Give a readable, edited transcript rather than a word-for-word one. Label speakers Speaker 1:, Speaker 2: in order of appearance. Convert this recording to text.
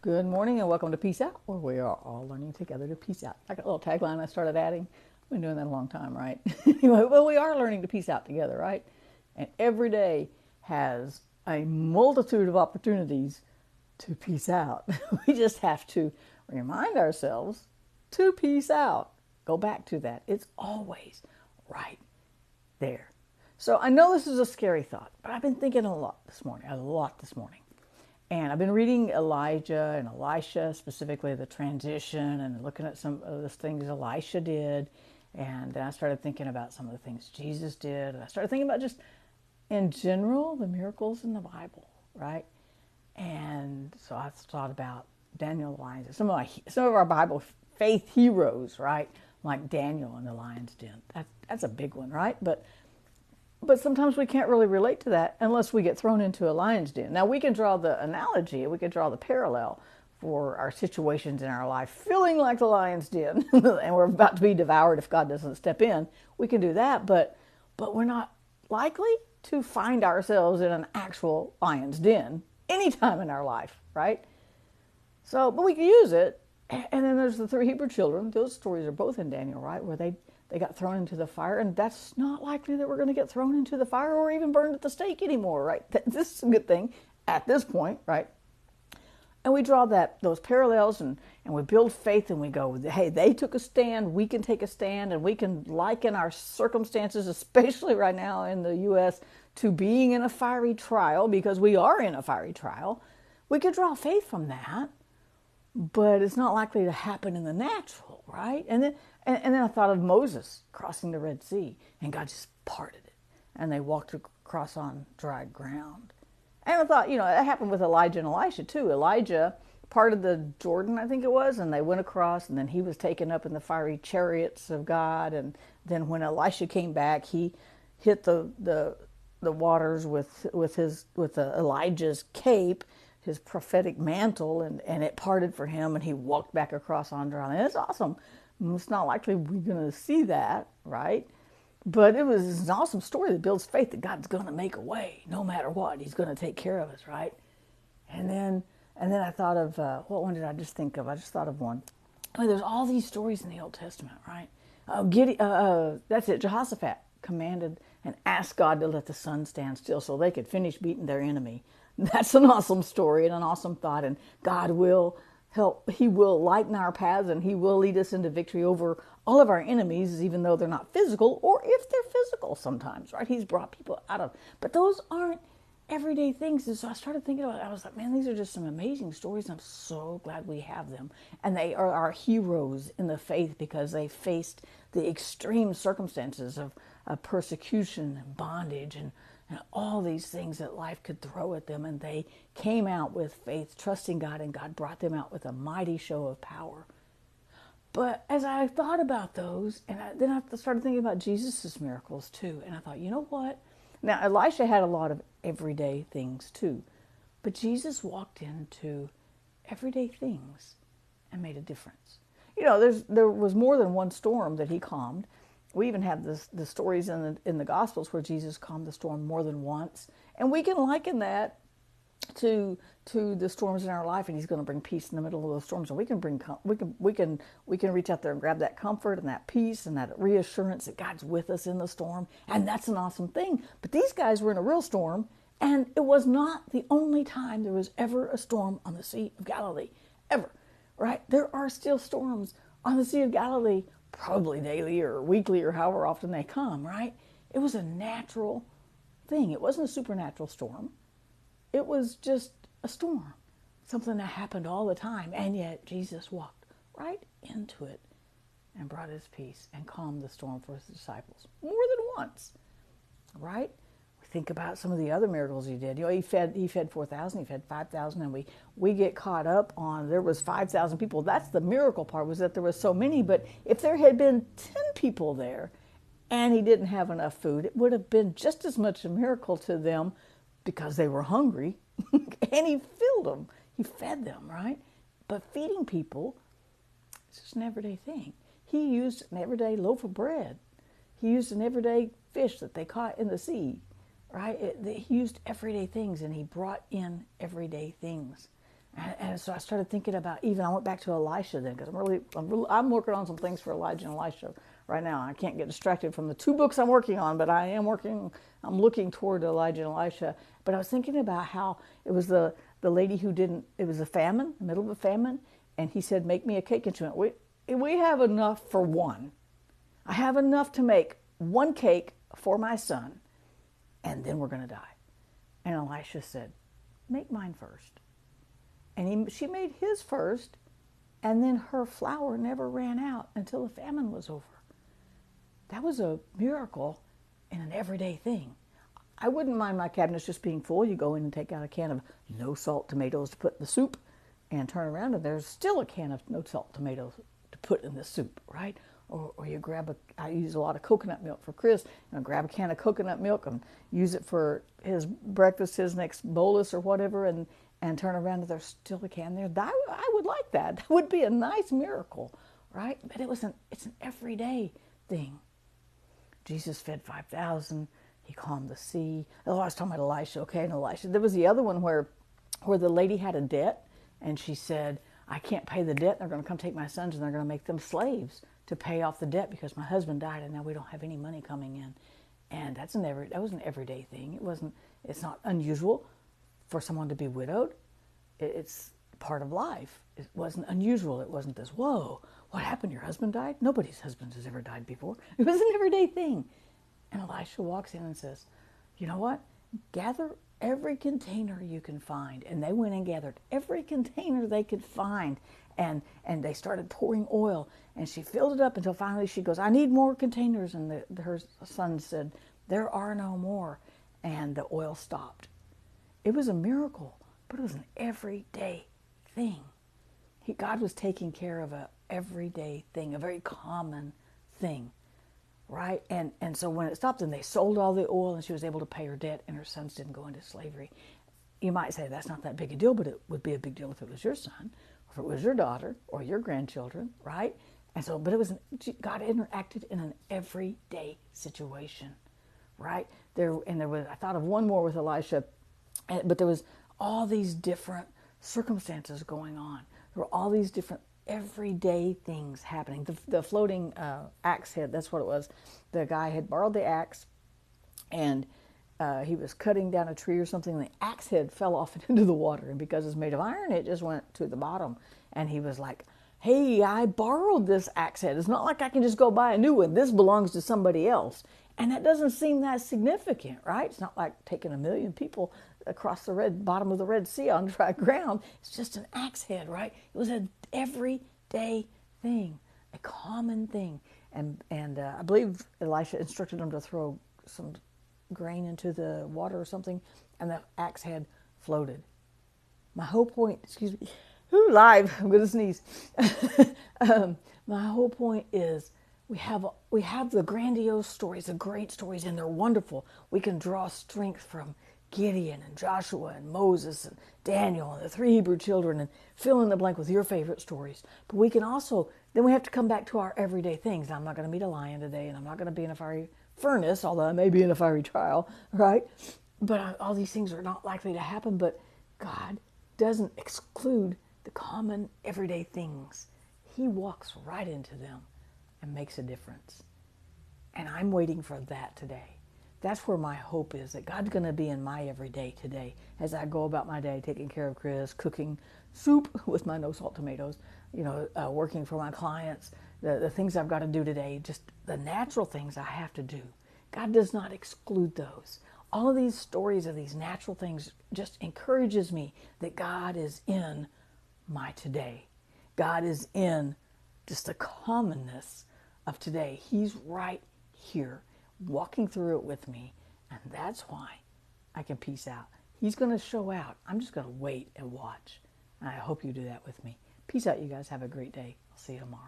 Speaker 1: Good morning and welcome to Peace Out, where we are all learning together to peace out. Like a little tagline I started adding. I've been doing that a long time, right? Anyway, well, we are learning to peace out together, right? And every day has a multitude of opportunities to peace out. We just have to remind ourselves to peace out. Go back to that. It's always right there. So I know this is a scary thought, but I've been thinking a lot this morning. And I've been reading Elijah and Elisha, specifically the transition, and looking at some of the things Elisha did. And then I started thinking about some of the things Jesus did. And I started thinking about just, in general, the miracles in the Bible, right? And so I thought about Daniel, the lions, some of our Bible faith heroes, right? Like Daniel in the lion's den. That's a big one, right? But sometimes we can't really relate to that unless we get thrown into a lion's den. Now, we can draw the analogy, we can draw the parallel for our situations in our life, feeling like the lion's den, and we're about to be devoured if God doesn't step in. We can do that, but we're not likely to find ourselves in an actual lion's den anytime in our life, right? So, but we can use it. And then there's the three Hebrew children. Those stories are both in Daniel, right? Where they got thrown into the fire. And that's not likely that we're going to get thrown into the fire or even burned at the stake anymore, right? This is a good thing at this point, right? And we draw those parallels and we build faith and we go, hey, they took a stand, we can take a stand, and we can liken our circumstances, especially right now in the U.S., to being in a fiery trial, because we are in a fiery trial. We could draw faith from that, but it's not likely to happen in the natural, right? And then I thought of Moses crossing the Red Sea, and God just parted it, and they walked across on dry ground. And I thought, that happened with Elijah and Elisha too. Elijah parted the Jordan, I think it was, and they went across, and then he was taken up in the fiery chariots of God. And then when Elisha came back, he hit the waters with Elijah's cape, his prophetic mantle, and it parted for him, and he walked back across on dry land. It's awesome. It's not likely we're going to see that, right? But it's an awesome story that builds faith that God's going to make a way no matter what. He's going to take care of us, right? And then I thought of, what one did I just think of? I just thought of one. There's all these stories in the Old Testament, right? That's it. Jehoshaphat commanded and asked God to let the sun stand still so they could finish beating their enemy. That's an awesome story and an awesome thought. And God will help. He will lighten our paths and he will lead us into victory over all of our enemies, even though they're not physical, or if they're physical sometimes, right? He's brought people out of. But those aren't everyday things. And so I started thinking about it. I was like, man, these are just some amazing stories. I'm so glad we have them. And they are our heroes in the faith because they faced the extreme circumstances of persecution and bondage and all these things that life could throw at them. And they came out with faith, trusting God, and God brought them out with a mighty show of power. But as I thought about those, and then I started thinking about Jesus' miracles too. And I thought, you know what? Now, Elisha had a lot of everyday things too. But Jesus walked into everyday things and made a difference. There was more than one storm that he calmed. We even have the stories in the Gospels where Jesus calmed the storm more than once. And we can liken that to the storms in our life, and he's going to bring peace in the middle of those storms. And we can reach out there and grab that comfort and that peace and that reassurance that God's with us in the storm, and that's an awesome thing. But these guys were in a real storm, and it was not the only time there was ever a storm on the Sea of Galilee, ever, right? There are still storms on the Sea of Galilee, probably daily or weekly or however often they come, right? It was a natural thing. It wasn't a supernatural storm. It was just a storm, something that happened all the time. And yet Jesus walked right into it and brought his peace and calmed the storm for his disciples more than once, right? We think about some of the other miracles he did. He fed 4,000, he fed 5,000, and we get caught up on there was 5,000 people. That's the miracle part, was that there was so many. But if there had been 10 people there and he didn't have enough food, it would have been just as much a miracle to them, because they were hungry, and he filled them. He fed them, right? But feeding people, it's just an everyday thing. He used an everyday loaf of bread. He used an everyday fish that they caught in the sea, right? He used everyday things, and he brought in everyday things. And so I started thinking about, even I went back to Elisha then, because I'm working on some things for Elijah and Elisha right now. I can't get distracted from the 2 books I'm working on, but I'm looking toward Elijah and Elisha. But I was thinking about how it was the lady who didn't, it was a famine, the middle of a famine, and he said, make me a cake. And she went, we have enough for one. I have enough to make 1 cake for my son, and then we're going to die. And Elisha said, make mine first. And she made his first, and then her flour never ran out until the famine was over. That was a miracle in an everyday thing. I wouldn't mind my cabinets just being full. You go in and take out a can of no salt tomatoes to put in the soup, and turn around and there's still a can of no salt tomatoes to put in the soup, right? Or you grab I use a lot of coconut milk for Chris, and I grab a can of coconut milk and use it for his breakfast, his next bolus or whatever, and turn around and there's still a can there. I would like that. That would be a nice miracle, right? But it's an everyday thing. Jesus fed 5,000. He calmed the sea. Oh, I was talking about Elisha, okay? And Elisha. There was the other one where the lady had a debt, and she said, I can't pay the debt. They're going to come take my sons, and they're going to make them slaves to pay off the debt because my husband died, and now we don't have any money coming in. And that was an everyday thing. It's not unusual for someone to be widowed. It's part of life. It wasn't unusual. It wasn't this, whoa, what happened? Your husband died? Nobody's husband has ever died before. It was an everyday thing. And Elisha walks in and says, you know what? Gather every container you can find. And they went and gathered every container they could find. And they started pouring oil. And she filled it up until finally she goes, I need more containers. And her son said, there are no more. And the oil stopped. It was a miracle, but it was an everyday thing. God was taking care of a everyday thing, a very common thing, right? And so when it stopped, and they sold all the oil, and she was able to pay her debt, and her sons didn't go into slavery. You might say that's not that big a deal, but it would be a big deal if it was your son, or if it was your daughter, or your grandchildren, right? And so, but God interacted in an everyday situation, right? I thought of one more with Elisha, but there was all these different circumstances going on. There were all these different everyday things happening. The floating axe head, that's what it was. The guy had borrowed the axe, and he was cutting down a tree or something, and the axe head fell off into the water. And because it's made of iron, it just went to the bottom. And he was like, hey, I borrowed this axe head. It's not like I can just go buy a new one. This belongs to somebody else. And that doesn't seem that significant, right? It's not like taking 1 million people across the bottom of the Red Sea on dry ground. It's just an axe head, right? It was an everyday thing, a common thing. And I believe Elisha instructed him to throw some grain into the water or something, and the axe head floated. My whole point, excuse me, live, I'm going to sneeze. My whole point is we have the grandiose stories, the great stories, and they're wonderful. We can draw strength from Gideon and Joshua and Moses and Daniel and the 3 Hebrew children, and fill in the blank with your favorite stories. But we can also, then we have to come back to our everyday things. Now, I'm not going to meet a lion today, and I'm not going to be in a fiery furnace, although I may be in a fiery trial, right? But all these things are not likely to happen, but God doesn't exclude the common everyday things. He walks right into them and makes a difference. And I'm waiting for that today. That's where my hope is, that God's going to be in my everyday today as I go about my day, taking care of Chris, cooking soup with my no salt tomatoes, working for my clients, the things I've got to do today, just the natural things I have to do. God does not exclude those. All of these stories of these natural things just encourages me that God is in my today. God is in just the commonness of today. He's right here, walking through it with me, and that's why I can peace out. He's going to show out. I'm just going to wait and watch, and I hope you do that with me. Peace out, you guys. Have a great day. I'll see you tomorrow.